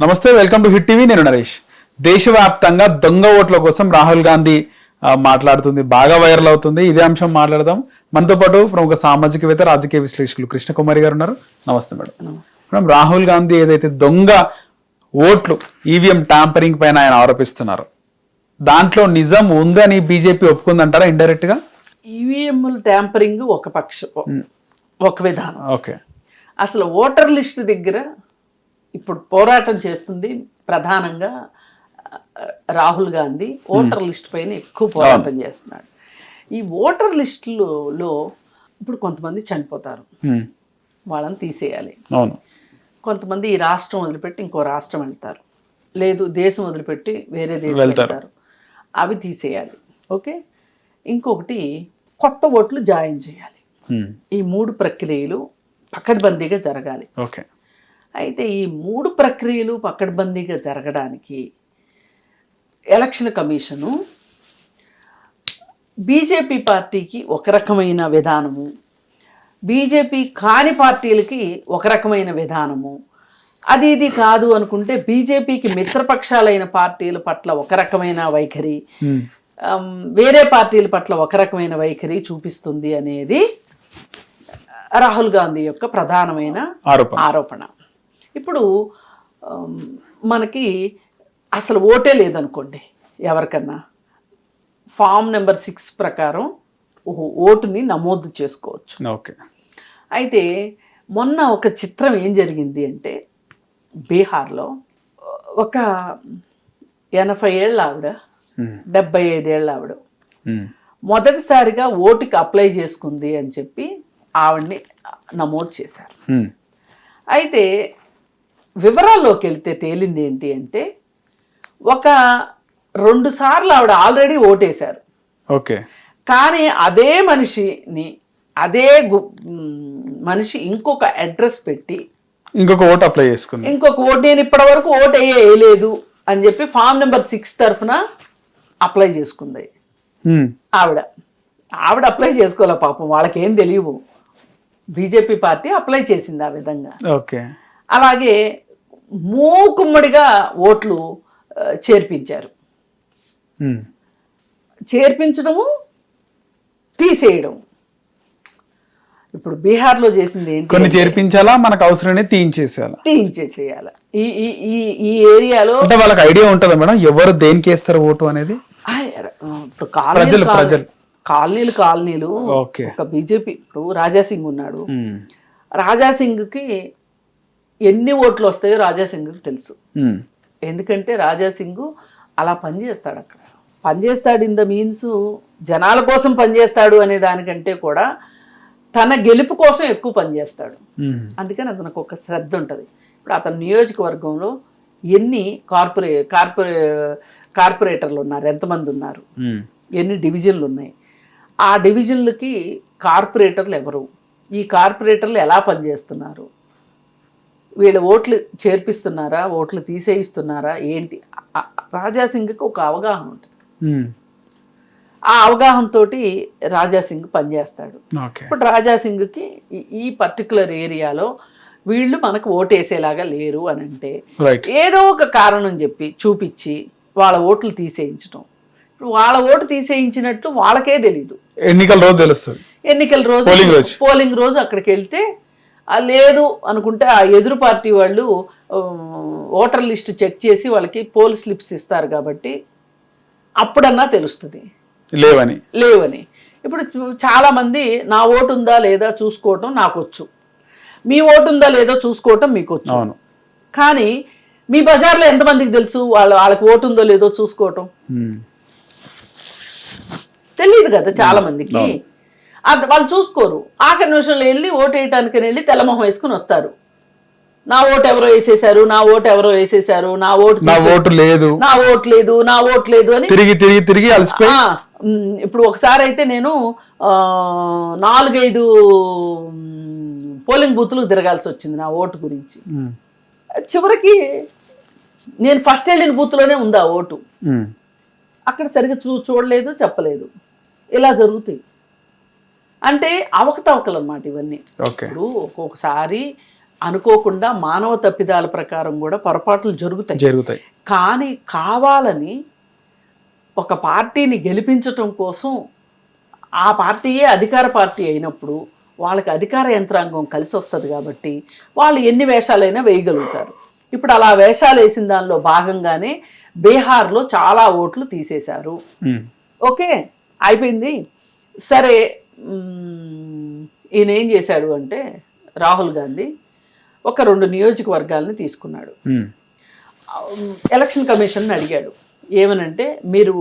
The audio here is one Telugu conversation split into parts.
నమస్తే, వెల్కమ్ టు హిట్ టీవీ. నేను నరేష్. దేశవ్యాప్తంగా దొంగ ఓట్ల కోసం రాహుల్ గాంధీ మాట్లాడుతుంది, బాగా వైరల్ అవుతుంది. ఇదే అంశం మాట్లాడదాం. మనతో పాటు ప్రముఖ సామాజికవేత్త, రాజకీయ విశ్లేషకులు కృష్ణకుమారి గారు ఉన్నారు. నమస్తే మేడం. మేడం, రాహుల్ గాంధీ ఏదైతే దొంగ ఓట్లు ఈవీఎం ట్యాంపరింగ్ పైన ఆయన ఆరోపిస్తున్నారు, దాంట్లో నిజం ఉందని బీజేపీ ఒప్పుకుందంటారా ఇండైరెక్ట్ గా? ఈవీఎంల ట్యాంపరింగ్ ఒక పక్షం, ఒక విధానం. ఓకే. అసలు ఓటర్ లిస్ట్ దగ్గర ఇప్పుడు పోరాటం చేస్తుంది ప్రధానంగా రాహుల్ గాంధీ. ఓటర్ లిస్ట్ పైన ఎక్కువ పోరాటం చేస్తున్నాడు. ఈ ఓటర్ లిస్టులో ఇప్పుడు కొంతమంది చనిపోతారు, వాళ్ళని తీసేయాలి. అవును. కొంతమంది ఈ రాష్ట్రం వదిలిపెట్టి ఇంకో రాష్ట్రం వెళ్తారు, లేదు దేశం వదిలిపెట్టి వేరే దేశం వెళ్తారు, అవి తీసేయాలి. ఓకే. ఇంకొకటి కొత్త ఓట్లు జాయిన్ చేయాలి. ఈ మూడు ప్రక్రియలు పకడ్బందీగా జరగాలి. ఓకే. అయితే ఈ మూడు ప్రక్రియలు పకడ్బందీగా జరగడానికి ఎలక్షన్ కమిషను బీజేపీ పార్టీకి ఒక రకమైన విధానము, బీజేపీ కాని పార్టీలకి ఒక రకమైన విధానము, అది ఇది కాదు అనుకుంటే బీజేపీకి మిత్రపక్షాలైన పార్టీల పట్ల ఒక రకమైన వైఖరి, వేరే పార్టీల పట్ల ఒక రకమైన వైఖరి చూపిస్తుంది అనేది రాహుల్ గాంధీ యొక్క ప్రధానమైన ఆరోపణ. ఇప్పుడు మనకి అసలు ఓటే లేదనుకోండి, ఎవరికన్నా ఫామ్ నెంబర్ 6 ప్రకారం ఓటుని నమోదు చేసుకోవచ్చు. ఓకే. అయితే మొన్న ఒక చిత్రం ఏం జరిగింది అంటే, బీహార్లో ఒక 80 ఏళ్ళ ఆవిడ, 75 ఏళ్ళ ఆవిడ మొదటిసారిగా ఓటుకి అప్లై చేసుకుంది అని చెప్పి ఆవిడ్ని నమోదు చేశారు. అయితే వివరాల్లోకి వెళ్తే తేలింది ఏంటి అంటే, ఒక 2 సార్లు ఆవిడ ఆల్రెడీ ఓటేశారు. ఓకే. కానీ అదే మనిషి ఇంకొక అడ్రస్ పెట్టి ఇంకొక ఓటు అప్లై చేసుకుంది. ఇంకొక ఓటు, నేను ఇప్పటి వరకు ఓటు వేయలేదు అని చెప్పి ఫామ్ నెంబర్ 6 తరఫున అప్లై చేసుకుంది ఆవిడ అప్లై చేసుకోలే పాపం, వాళ్ళకేం తెలియవు. బీజేపీ పార్టీ అప్లై చేసింది ఆ విధంగా. ఓకే. అలాగే మూకుమ్మడిగా ఓట్లు చేర్పించారు. చేర్పించడము, తీసేయడం. ఇప్పుడు బీహార్లో చేసింది ఏంటి, కొన్ని చేర్పించాలా, మనకు అవసరమే తీయించేసేయాలి. ఈ ఏరియాలో అంటే వాళ్ళకి ఐడియా ఉంటుందా మేడం ఎవరు దేనికి వేస్తారు ఓటు అనేది? ఇప్పుడు కాలనీలు ఒక బీజేపీ, ఇప్పుడు రాజాసింగ్ ఉన్నాడు, రాజాసింగ్కి ఎన్ని ఓట్లు వస్తాయో రాజాసింగ్కి తెలుసు. ఎందుకంటే రాజాసింగ్ అలా పనిచేస్తాడు, అక్కడ పనిచేస్తాడు. ఇన్ ద మీన్స్ జనాల కోసం పనిచేస్తాడు అనే దానికంటే కూడా తన గెలుపు కోసం ఎక్కువ పనిచేస్తాడు. అందుకని అతనికి ఒక శ్రద్ధ ఉంటుంది. ఇప్పుడు అతని నియోజకవర్గంలో ఎన్ని కార్పొరేటర్లు ఉన్నారు, ఎంతమంది ఉన్నారు, ఎన్ని డివిజన్లు ఉన్నాయి, ఆ డివిజన్లకి కార్పొరేటర్లు ఎవరు, ఈ కార్పొరేటర్లు ఎలా పనిచేస్తున్నారు, వీళ్ళ ఓట్లు చేర్పిస్తున్నారా, ఓట్లు తీసేయిస్తున్నారా ఏంటి, రాజాసింగ్కి ఒక అవగాహన ఉంటుంది. ఆ అవగాహనతో రాజాసింగ్ పనిచేస్తాడు. ఇప్పుడు రాజాసింగ్కి ఈ పర్టికులర్ ఏరియాలో వీళ్ళు మనకు ఓటేసేలాగా లేరు అని అంటే ఏదో ఒక కారణం చెప్పి చూపించి వాళ్ళ ఓట్లు తీసేయించడం. ఇప్పుడు వాళ్ళ ఓటు తీసేయించినట్టు వాళ్ళకే తెలీదు. ఎన్నికల రోజు తెలుస్తుంది. ఎన్నికల రోజు పోలింగ్ రోజు అక్కడికి వెళ్తే లేదు అనుకుంటే ఆ ఎదురు పార్టీ వాళ్ళు ఓటర్ లిస్ట్ చెక్ చేసి వాళ్ళకి పోల్ స్లిప్స్ ఇస్తారు కాబట్టి అప్పుడన్నా తెలుస్తుంది లేవని. ఇప్పుడు చాలా మంది నా ఓటు ఉందా లేదా చూసుకోవటం నాకు వచ్చు, మీ ఓటు ఉందా లేదో చూసుకోవటం మీకు వచ్చు. కానీ మీ బజార్లో ఎంతమందికి తెలుసు వాళ్ళకి ఓటు ఉందో లేదో చూసుకోవటం? తెలియదు కదా చాలా మందికి. వాళ్ళు చూసుకోరు. ఆఖరి నిమిషంలో వెళ్ళి ఓటు వేయటానికని వెళ్ళి తెల్లమొహం వేసుకుని వస్తారు. నా ఓటు ఎవరో వేసేసారు, నా ఓటు ఎవరో వేసేసారు, నా ఓటు లేదు అని తిరిగి ఇప్పుడు ఒకసారి అయితే నేను 4-5 పోలింగ్ బూత్లు తిరగాల్సి వచ్చింది నా ఓటు గురించి. చివరికి నేను ఫస్ట్ వెళ్ళిన బూత్లోనే ఉంది ఆ ఓటు. అక్కడ సరిగ్గా చూడలేదు, చెప్పలేదు. ఇలా జరుగుతాయి. అంటే అవకతవకలు అన్నమాట ఇవన్నీ. ఇప్పుడు ఒక్కొక్కసారి అనుకోకుండా మానవ తప్పిదాల ప్రకారం కూడా పొరపాట్లు జరుగుతాయి. కానీ కావాలని ఒక పార్టీని గెలిపించటం కోసం ఆ పార్టీయే అధికార పార్టీ అయినప్పుడు వాళ్ళకి అధికార యంత్రాంగం కలిసి వస్తుంది కాబట్టి వాళ్ళు ఎన్ని వేషాలైనా వేయగలుగుతారు. ఇప్పుడు అలా వేషాలు వేసిన దానిలో భాగంగానే బీహార్లో చాలా ఓట్లు తీసేశారు. ఓకే, అయిపోయింది. సరే, ఈయన ఏం చేశాడు అంటే రాహుల్ గాంధీ ఒక 2 నియోజకవర్గాలని తీసుకున్నాడు. ఎలక్షన్ కమిషన్ అడిగాడు ఏమనంటే, మీరు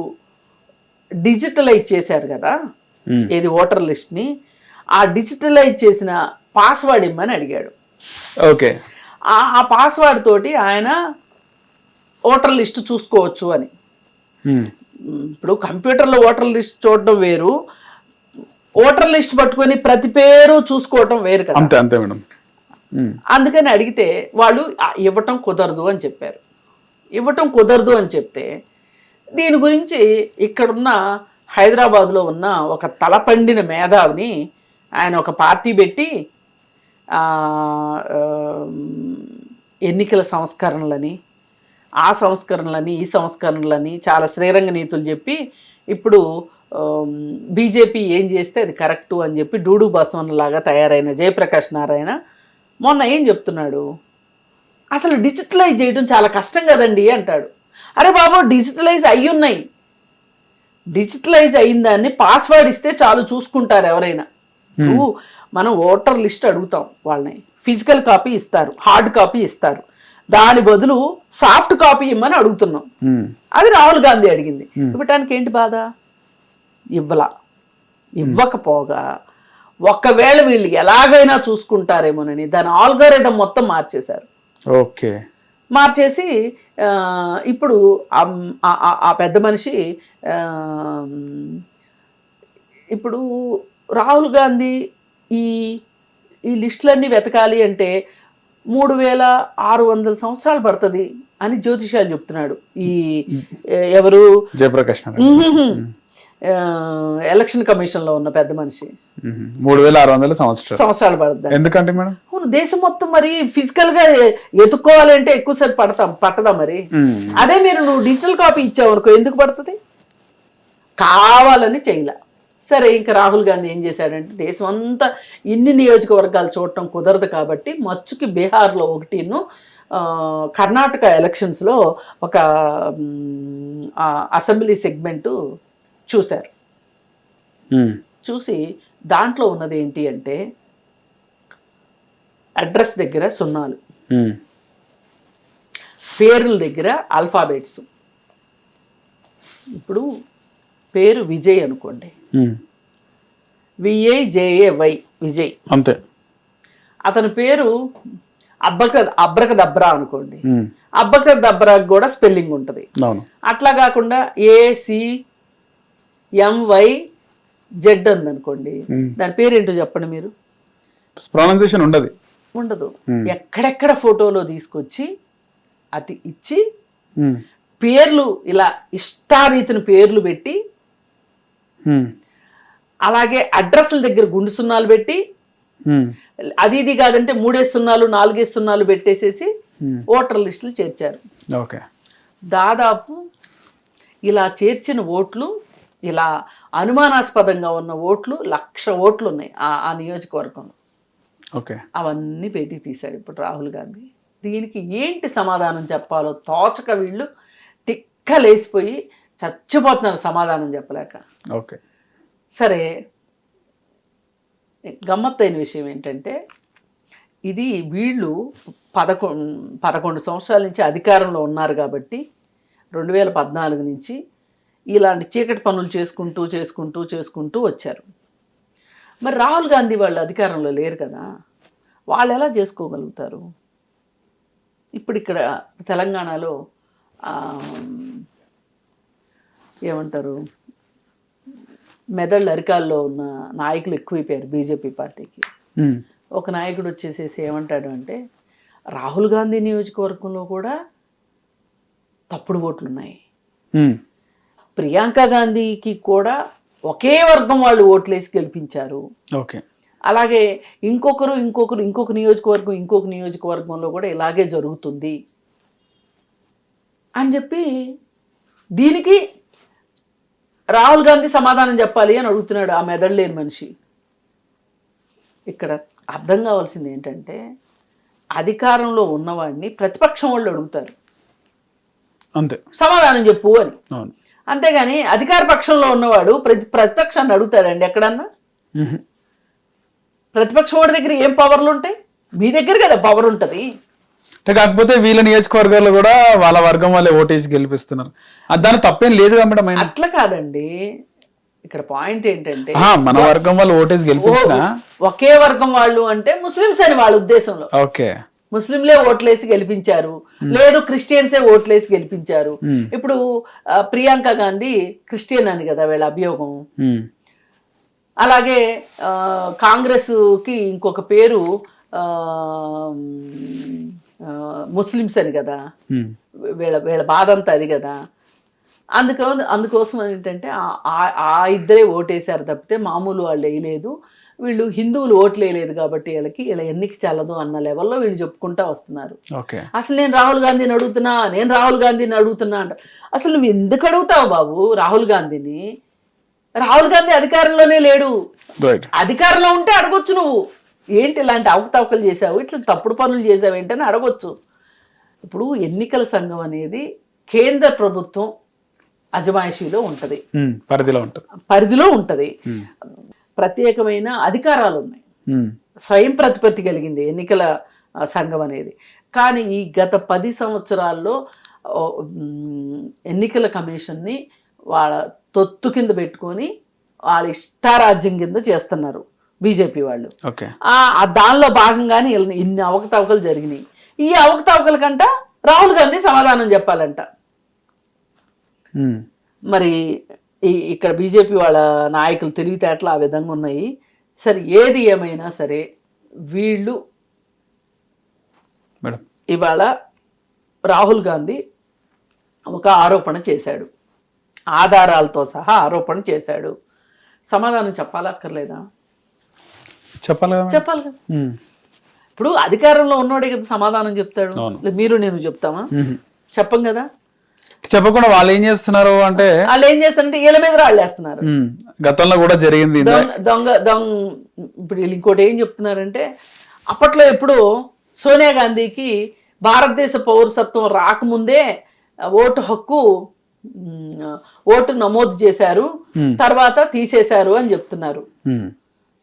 డిజిటలైజ్ చేశారు కదా ఏది ఓటర్ లిస్ట్ని, ఆ డిజిటలైజ్ చేసిన పాస్వర్డ్ ఇమ్మని అడిగాడు. ఓకే, ఆ పాస్వర్డ్ తోటి ఆయన ఓటర్ లిస్ట్ చూసుకోవచ్చు అని. ఇప్పుడు కంప్యూటర్లో ఓటర్ లిస్ట్ చూడడం వేరు, ఓటర్ లిస్ట్ పట్టుకొని ప్రతి పేరు చూసుకోవటం వేరు కదా. అంతే అంతే మేడం. అందుకని అడిగితే వాళ్ళు ఇవ్వటం కుదరదు అని చెప్పారు. ఇవ్వటం కుదరదు అని చెప్తే దీని గురించి ఇక్కడున్న హైదరాబాద్లో ఉన్న ఒక తలపండిన మేధావిని ఆయన ఒక పార్టీ పెట్టి ఎన్నికల సంస్కరణలని, ఆ సంస్కరణలని, ఈ సంస్కరణలని చాలా శ్రీరంగ నీతులు చెప్పి ఇప్పుడు బీజేపీ ఏం చేస్తే అది కరెక్టు అని చెప్పి డూడు బసవన్నలాగా తయారైన జయప్రకాష్ నారాయణ మొన్న ఏం చెప్తున్నాడు, అసలు డిజిటలైజ్ చేయడం చాలా కష్టం కదండి అంటాడు. అరే బాబు, డిజిటలైజ్ అయ్యున్నాయి. డిజిటలైజ్ అయిన దాన్ని పాస్వర్డ్ ఇస్తే చాలు చూసుకుంటారు ఎవరైనా. మనం ఓటర్ లిస్ట్ అడుగుతాం, వాళ్ళని ఫిజికల్ కాపీ ఇస్తారు, హార్డ్ కాపీ ఇస్తారు, దాని బదులు సాఫ్ట్ కాపీ ఇమ్మని అడుగుతున్నాం. అది రాహుల్ గాంధీ అడిగింది. ఇవ్వటానికి ఏంటి బాధ? ఇవ్వకపోగా ఒకవేళ వీళ్ళు ఎలాగైనా చూసుకుంటారేమోనని దాని ఆల్గోరిథం మొత్తం మార్చేశారు. ఓకే, మార్చేసి ఇప్పుడు ఆ పెద్ద మనిషి ఇప్పుడు రాహుల్ గాంధీ ఈ లిస్టులన్నీ వెతకాలి అంటే 3600 సంవత్సరాలు పడుతుంది అని జ్యోతిషాలు చెప్తున్నాడు. ఈ ఎవరు? జయప్రకాష్ ఎలక్షన్ కమిషన్ లో ఉన్న పెద్ద మనిషి. 3600 సంవత్సరాలు పడుతుంది. ఎందుకంటే మేడం, అవును, దేశం మొత్తం మరి ఫిజికల్ గా ఎత్తుక్కోవాలంటే ఎక్కువసేపు పట్టదా మరి. అదే నువ్వు డిజిటల్ కాపీ ఇచ్చావు అనుకో, ఎందుకు పడుతుంది? కావాలని చేయలే. సరే, ఇంకా రాహుల్ గాంధీ ఏం చేశాడంటే దేశం అంతా ఇన్ని నియోజకవర్గాలు చూడటం కుదరదు కాబట్టి మచ్చుకి బీహార్లో 1, కర్ణాటక ఎలక్షన్స్లో ఒక అసెంబ్లీ సెగ్మెంటు చూశారు. చూసి దాంట్లో ఉన్నది ఏంటి అంటే అడ్రస్ దగ్గర 0, పేర్ల దగ్గర ఆల్ఫాబెట్స్. ఇప్పుడు పేరు విజయ్ అనుకోండి, VIJAY విజయ్ అంతే. అతని పేరు అబ్రకదబ్రా అనుకోండి, అబ్రకదబ్రాకి కూడా స్పెల్లింగ్ ఉంటుంది. అట్లా కాకుండా ACMYZ ఉందనుకోండి, దాని పేరేంటో చెప్పండి మీరు. ప్రొనౌన్సియేషన్ ఉండదు. ఎక్కడెక్కడ ఫోటోలో తీసుకొచ్చి అతి ఇచ్చి పేర్లు ఇలా ఇష్టారీతిన పేర్లు పెట్టి, అలాగే అడ్రస్ల దగ్గర గుండు 0 పెట్టి, అది ఇది కాదంటే 3 0, 4 0 పెట్టేసేసి ఓటర్ లిస్టులు చేర్చారు. దాదాపు ఇలా చేర్చిన ఓట్లు, ఇలా అనుమానాస్పదంగా ఉన్న ఓట్లు 1,00,000 ఓట్లు ఉన్నాయి ఆ నియోజకవర్గంలో. అవన్నీ పెట్టి తీశాడు ఇప్పుడు రాహుల్ గాంధీ. దీనికి ఏంటి సమాధానం చెప్పాలో తోచక వీళ్ళు తిక్కలేసిపోయి చచ్చిపోతున్నారు సమాధానం చెప్పలేక. సరే, గమ్మత్తైన విషయం ఏంటంటే ఇది వీళ్ళు 11 సంవత్సరాల నుంచి అధికారంలో ఉన్నారు కాబట్టి 2014 నుంచి ఇలాంటి చీకటి పనులు చేసుకుంటూ వచ్చారు. మరి రాహుల్ గాంధీ వాళ్ళు అధికారంలో లేరు కదా, వాళ్ళు ఎలా చేసుకోగలుగుతారు? ఇప్పుడు ఇక్కడ తెలంగాణలో ఏమంటారు, మెదళ్ళు అరికాల్లో ఉన్న నాయకులు ఎక్కువైపోయారు బీజేపీ పార్టీకి. ఒక నాయకుడు వచ్చేసేసి ఏమంటాడు అంటే, రాహుల్ గాంధీ నియోజకవర్గంలో కూడా తప్పుడు ఓట్లు ఉన్నాయి, ప్రియాంక గాంధీకి కూడా ఒకే వర్గం వాళ్ళు ఓట్లేసి గెలిపించారు, అలాగే ఇంకొక నియోజకవర్గంలో కూడా ఇలాగే జరుగుతుంది అని చెప్పి దీనికి రాహుల్ గాంధీ సమాధానం చెప్పాలి అని అడుగుతున్నాడు ఆ మెదడు లేని మనిషి. ఇక్కడ అర్థం కావాల్సింది ఏంటంటే అధికారంలో ఉన్నవాడిని ప్రతిపక్షం వాళ్ళు అడుగుతారు, అంతే, సమాధానం చెప్పు అని. అవును. అంతేగాని అధికార పక్షంలో ఉన్నవాడు ప్రతిపక్షాన్ని అడుగుతాడండి ఎక్కడన్నా? ప్రతిపక్షం వాడి దగ్గర ఏం పవర్లు ఉంటాయి? మీ దగ్గర కదా పవర్ ఉంటుంది. అంటే కాకపోతే వీళ్ళ నియోజకవర్గాల్లో కూడా వాళ్ళ వర్గం వాళ్ళే ఓటేసి గెలిపిస్తున్నారు, దాని తప్పేం లేదు కదా మేడం. అట్లా కాదండి, ఇక్కడ పాయింట్ ఏంటంటే మన వర్గం వాళ్ళు ఓటేసి గెలిపించిన ఒకే వర్గం వాళ్ళు అంటే ముస్లిమ్స్ అని వాళ్ళ ఉద్దేశంలో. ఓకే, ముస్లింలే ఓట్లేసి గెలిపించారు, లేదు క్రిస్టియన్సే ఓట్లేసి గెలిపించారు. ఇప్పుడు ప్రియాంక గాంధీ క్రిస్టియన్ అని కదా వీళ్ళ అభియోగం. అలాగే కాంగ్రెస్ కి ఇంకొక పేరు ముస్లిమ్స్ అని కదా, వీళ్ళ బాధ అంతా అది కదా. అందుకోసం ఏంటంటే ఆ ఇద్దరే ఓటేశారు తప్పితే మామూలు వాళ్ళు వేయలేదు, వీళ్ళు హిందువులు ఓట్లు వేయలేదు కాబట్టి వీళ్ళ ఎన్నిక చల్లదు అన్న లెవెల్లో వీళ్ళు చెప్పుకుంటా వస్తున్నారు. అసలు నేను రాహుల్ గాంధీని అడుగుతున్నా అంట. అసలు నువ్వు ఎందుకు అడుగుతావు బాబు రాహుల్ గాంధీని? రాహుల్ గాంధీ అధికారంలోనే లేడు. అధికారంలో ఉంటే అడగొచ్చు, నువ్వు ఏంటి ఇలాంటి అవకతవకలు చేసావు, ఇట్లా తప్పుడు పనులు చేసావు ఏంటని అడగొచ్చు. ఇప్పుడు ఎన్నికల సంఘం అనేది కేంద్ర ప్రభుత్వం అజమాయిషీలో ఉంటది, పరిధిలో ఉంటది, ప్రత్యేకమైన అధికారాలు ఉన్నాయి, స్వయం ప్రతిపత్తి కలిగింది ఎన్నికల సంఘం అనేది. కానీ ఈ గత 10 సంవత్సరాల్లో ఎన్నికల కమిషన్ని వాళ్ళ తొత్తు కింద పెట్టుకొని వాళ్ళ ఇష్టారాజ్యం కింద చేస్తున్నారు బీజేపీ వాళ్ళు. దానిలో భాగంగానే ఇన్ని అవకతవకలు జరిగినాయి. ఈ అవకతవకల కంట రాహుల్ గాంధీ సమాధానం చెప్పాలంట. మరి ఇక్కడ బీజేపీ వాళ్ళ నాయకులు తెలివితేటలు ఆ విధంగా ఉన్నాయి. సరే, ఏది ఏమైనా సరే వీళ్ళు ఇవాళ రాహుల్ గాంధీ ఒక ఆరోపణ చేశాడు, ఆధారాలతో సహా ఆరోపణ చేశాడు. సమాధానం చెప్పాలక్కర్లేదా? చెప్పాలి కదా. ఇప్పుడు అధికారంలో ఉన్నోడే కదా సమాధానం చెప్తాడు. మీరు నేను చెప్తామా? చెప్పం కదా. చెప్పకుండా వాళ్ళు ఏం చేస్తున్నారు అంటే వీళ్ళ మీద రాళ్ళేస్తున్నారు. గతంలో కూడా జరిగింది దొంగ. ఇప్పుడు వీళ్ళు ఇంకోటి ఏం చెప్తున్నారంటే అప్పట్లో ఎప్పుడు సోనియా గాంధీకి భారతదేశ పౌరసత్వం రాకముందే ఓటు నమోదు చేశారు, తర్వాత తీసేశారు అని చెప్తున్నారు.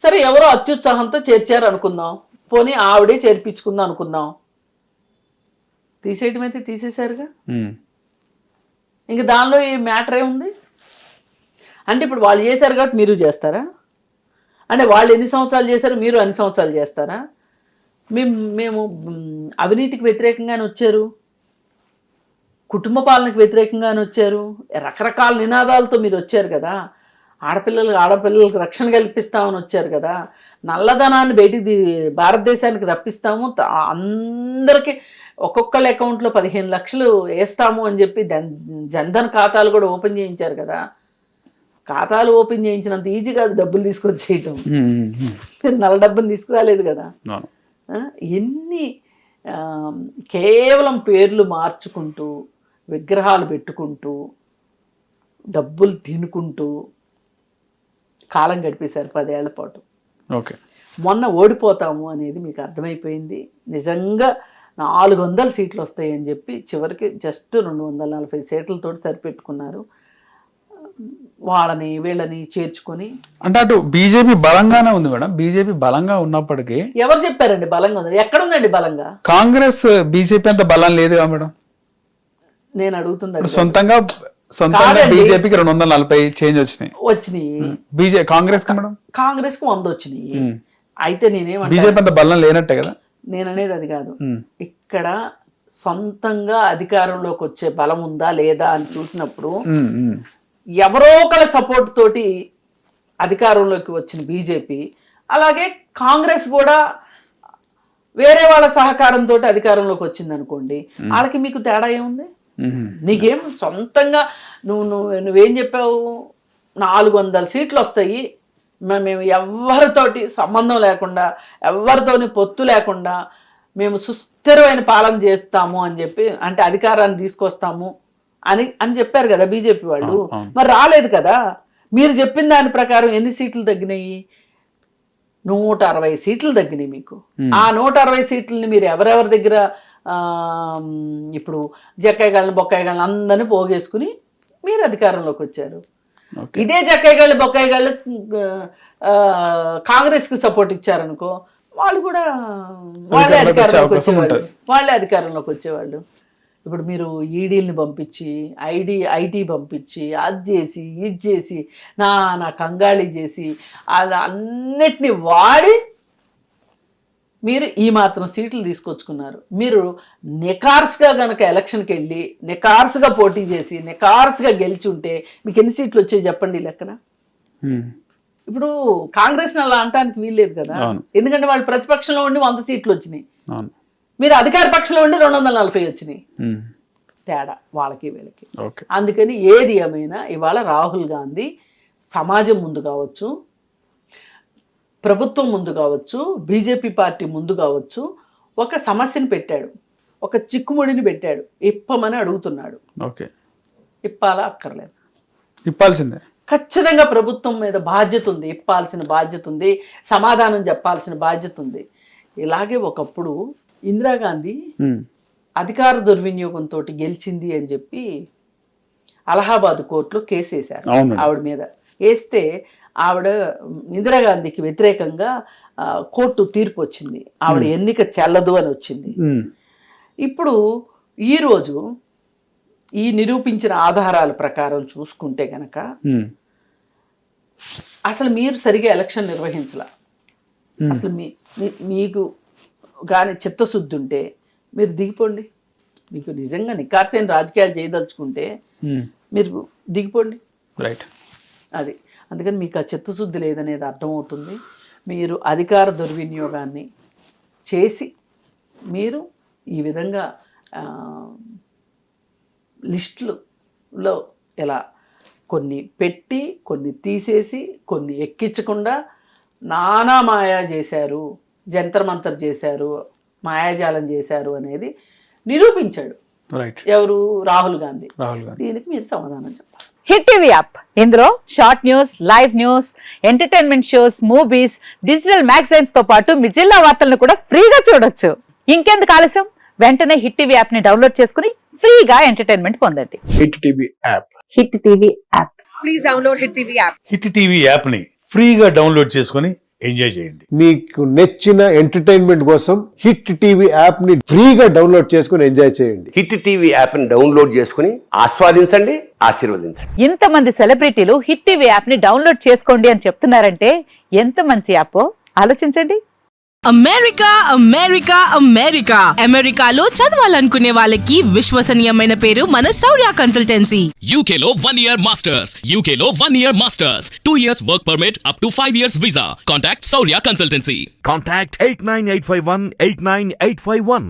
సరే, ఎవరో అత్యుత్సాహంతో చేర్చారు అనుకుందాం, పోనీ ఆవిడే చేర్పించుకుందాం అనుకుందాం. తీసేయటం అయితే తీసేశారుగా, ఇంక దానిలో ఈ మ్యాటర్ ఏముంది? అంటే ఇప్పుడు వాళ్ళు చేశారు కాబట్టి మీరు చేస్తారా? అంటే వాళ్ళు ఎన్ని సంవత్సరాలు చేశారు, మీరు అన్ని సంవత్సరాలు చేస్తారా? మేము అవినీతికి వ్యతిరేకంగానే వచ్చారు, కుటుంబ పాలనకు వ్యతిరేకంగానే వచ్చారు, రకరకాల నినాదాలతో మీరు వచ్చారు కదా. ఆడపిల్లలకు రక్షణ కల్పిస్తామని వచ్చారు కదా, నల్లధనాన్ని బయటికి భారతదేశానికి రప్పిస్తాము, అందరికీ ఒక్కొక్కళ్ళ అకౌంట్లో 15 లక్షలు వేస్తాము అని చెప్పి జన్ధన్ ఖాతాలు కూడా ఓపెన్ చేయించారు కదా. ఖాతాలు ఓపెన్ చేయించినంత ఈజీ కాదు డబ్బులు తీసుకొచ్చేయటం. నల్ల డబ్బులు తీసుకురాలేదు కదా. ఎన్ని కేవలం పేర్లు మార్చుకుంటూ, విగ్రహాలు పెట్టుకుంటూ, డబ్బులు తినుకుంటూ కాలం గడిపేశారు 10 ఏళ్ల పాటు. మొన్న ఓడిపోతాము అనేది మీకు అర్థమైపోయింది. నిజంగా 400 సీట్లు వస్తాయి అని చెప్పి చివరికి జస్ట్ 240 సీట్లతో సరిపెట్టుకున్నారు. వాళ్ళని వీళ్ళని చేర్చుకొని, అంటే అటు బీజేపీ బలంగానే ఉంది మేడం. బీజేపీ బలంగా ఉన్నప్పటికీ ఎవరు చెప్పారండి బలంగా ఉంది? ఎక్కడుందండి బలంగా? కాంగ్రెస్ బీజేపీ అంత బలం లేదుగా మేడం. నేను అడుగుతుంది సొంతంగా బీజేపీకి 240 చేంజ్ వచ్చినాయి. కాంగ్రెస్ కి మేడం, కాంగ్రెస్ కి 100 వచ్చినాయి. అయితే నేనేమంటా, బీజేపీ అంత బలం లేనట్టే కదా. నేను అనేది అది కాదు, ఇక్కడ సొంతంగా అధికారంలోకి వచ్చే బలం ఉందా లేదా అని చూసినప్పుడు ఎవరో ఒకళ్ళ సపోర్ట్ తోటి అధికారంలోకి వచ్చిన బీజేపీ, అలాగే కాంగ్రెస్ కూడా వేరే వాళ్ళ సహకారంతో అధికారంలోకి వచ్చింది అనుకోండి, వాళ్ళకి మీకు తేడా ఏముంది? నీకేం సొంతంగా నువ్వేం చెప్పావు, 400 సీట్లు వస్తాయి, మేము ఎవరితోటి సంబంధం లేకుండా, ఎవరితోని పొత్తు లేకుండా మేము సుస్థిరమైన పాలన చేస్తాము అని చెప్పి, అంటే అధికారాన్ని తీసుకొస్తాము అని చెప్పారు కదా బీజేపీ వాళ్ళు. మరి రాలేదు కదా. మీరు చెప్పిన దాని ప్రకారం ఎన్ని సీట్లు తగ్గినాయి? 160 సీట్లు తగ్గినాయి మీకు. ఆ 160 సీట్లని మీరు ఎవరెవరి దగ్గర ఇప్పుడు జక్కయ్యగాళ్ళని బొక్కాయిగాళ్ళని అందరినీ పోగేసుకుని మీరు అధికారంలోకి వచ్చారు. ఇదే జక్కయ్యగాళ్ళు బొక్కాయిగాళ్ళు కాంగ్రెస్కి సపోర్ట్ ఇచ్చారనుకో, వాళ్ళు కూడా వాళ్ళే అధికారంలోకి వచ్చేవాళ్ళు. ఇప్పుడు మీరు ఈడీల్ని పంపించి ఐటీ పంపించి అది చేసి ఇది చేసి నా కంగాళి చేసి అలా అన్నిటినీ వాడి మీరు ఈ మాత్రం సీట్లు తీసుకొచ్చుకున్నారు. మీరు నికార్స్గా కనుక ఎలక్షన్కి వెళ్ళి నికార్స్గా పోటీ చేసి నికార్స్గా గెలిచి ఉంటే మీకు ఎన్ని సీట్లు వచ్చాయి చెప్పండి లెక్కన. ఇప్పుడు కాంగ్రెస్ అలా అనటానికి వీల్లేదు కదా, ఎందుకంటే వాళ్ళు ప్రతిపక్షంలో ఉండి 100 సీట్లు వచ్చినాయి, మీరు అధికార పక్షంలో ఉండి 240 వచ్చినాయి. తేడా వాళ్ళకి వీళ్ళకి. అందుకని ఏది ఏమైనా ఇవాళ రాహుల్ గాంధీ సమాజం ముందు కావచ్చు, ప్రభుత్వం ముందు కావచ్చు, బీజేపీ పార్టీ ముందు కావచ్చు, ఒక సమస్యను పెట్టాడు, ఒక చిక్కుముడిని పెట్టాడు, ఇప్పమని అడుగుతున్నాడు. ఇప్పాలా అక్కర్లేదు? ఇప్పాల్సిందే. ఖచ్చితంగా ప్రభుత్వం మీద బాధ్యత ఉంది, ఇప్పాల్సిన బాధ్యత ఉంది, సమాధానం చెప్పాల్సిన బాధ్యత ఉంది. ఇలాగే ఒకప్పుడు ఇందిరాగాంధీ అధికార దుర్వినియోగంతో గెలిచింది అని చెప్పి అలహాబాద్ కోర్టులో కేసు వేశారు ఆవిడ మీద. వేస్తే ఆవిడ ఇందిరాగాంధీకి వ్యతిరేకంగా కోర్టు తీర్పు వచ్చింది, ఆవిడ ఎన్నిక చెల్లదు అని వచ్చింది. ఇప్పుడు ఈరోజు ఈ నిరూపించిన ఆధారాల ప్రకారం చూసుకుంటే గనక అసలు మీరు సరిగా ఎలక్షన్ నిర్వహించలా. అసలు మీకు కానీ చిత్తశుద్ధి ఉంటే మీరు దిగిపోండి. మీకు నిజంగా నికార్సైన రాజకీయాలు చేయదలుచుకుంటే మీరు దిగిపోండి. రైట్. అది అందుకని మీకు ఆ చిత్తశుద్ధి లేదనేది అర్థమవుతుంది. మీరు అధికార దుర్వినియోగాన్ని చేసి మీరు ఈ విధంగా లిస్టులో ఇలా కొన్ని పెట్టి కొన్ని తీసేసి కొన్ని ఎక్కించకుండా నానా మాయా చేశారు, జంతర్ మంతర్ చేశారు, మాయాజాలం చేశారు అనేది నిరూపించాడు. ఎవరు? రాహుల్ గాంధీ. దీనికి మీరు సమాధానం చెప్పాలి. హిట్ టీవీ యాప్, ఇందులో short news, live news, entertainment shows, movies, digital magazines తో పాటు మీ జిల్లా వార్తలను కూడా ఫ్రీగా చూడొచ్చు. ఇంకెందుకు ఆలస్యం? వెంటనే హిట్ టీవీ యాప్ ని డౌన్లోడ్ చేసుకుని ఫ్రీగా ఎంటర్టైన్మెంట్ పొందండి. Hit TV app. Hit TV app. Please download hit TV app. Hit TV app ని ఫ్రీగా డౌన్లోడ్ చేసుకుని ఎంజాయ్ చేయండి. మీకు నచ్చిన ఎంటర్టైన్మెంట్ కోసం హిట్ టీవీ యాప్ ని ఫ్రీగా డౌన్లోడ్ చేసుకుని ఎంజాయ్ చేయండి. హిట్ టీవీ యాప్ ని డౌన్లోడ్ చేసుకుని ఆస్వాదించండి, ఆశీర్వదించండి. ఇంతమంది సెలబ్రిటీలు హిట్ టీవీ యాప్ ని డౌన్లోడ్ చేసుకోండి అని చెప్తున్నారంటే ఎంత మంచి యాప్ ఆలోచించండి. అమెరికా అమెరికా అమెరికా అమెరికాలో చదవాలనుకునే వాళ్ళకి విశ్వసనీయమైన పేరు మన శౌర్య కన్సల్టెన్సీ. UK లో 1 year masters, UK లో 1 year masters, 2 years work permit up to 5 years visa. Contact Saurya Consultancy. Contact 89851 89851.